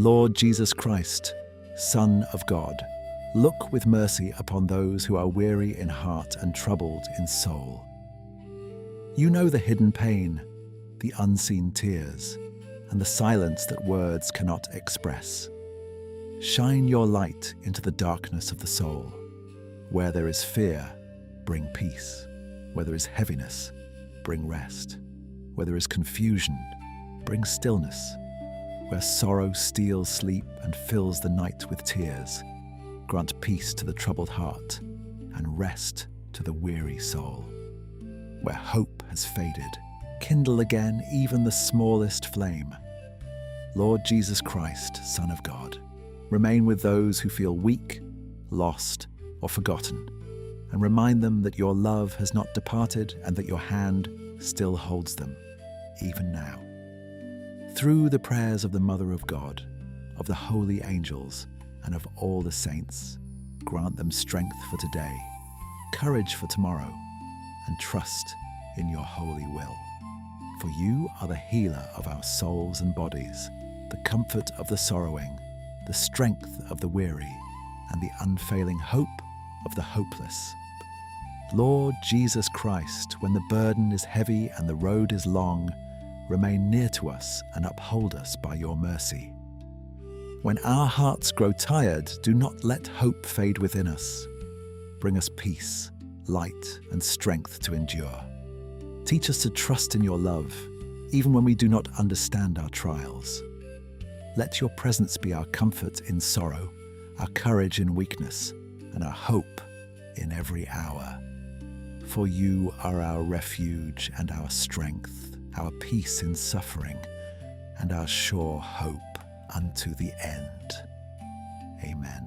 Lord Jesus Christ, Son of God, look with mercy upon those who are weary in heart and troubled in soul. You know the hidden pain, the unseen tears, and the silence that words cannot express. Shine your light into the darkness of the soul. Where there is fear, bring peace. Where there is heaviness, bring rest. Where there is confusion, bring stillness. Where sorrow steals sleep and fills the night with tears, grant peace to the troubled heart and rest to the weary soul. Where hope has faded, kindle again even the smallest flame. Lord Jesus Christ, Son of God, remain with those who feel weak, lost, or forgotten, and remind them that your love has not departed and that your hand still holds them, even now. Through the prayers of the Mother of God, of the holy angels, and of all the saints, grant them strength for today, courage for tomorrow, and trust in your holy will. For you are the healer of our souls and bodies, the comfort of the sorrowing, the strength of the weary, and the unfailing hope of the hopeless. Lord Jesus Christ, when the burden is heavy and the road is long, remain near to us and uphold us by your mercy. When our hearts grow tired, do not let hope fade within us. Bring us peace, light, and strength to endure. Teach us to trust in your love, even when we do not understand our trials. Let your presence be our comfort in sorrow, our courage in weakness, and our hope in every hour. For you are our refuge and our strength, our peace in suffering, and our sure hope unto the end. Amen.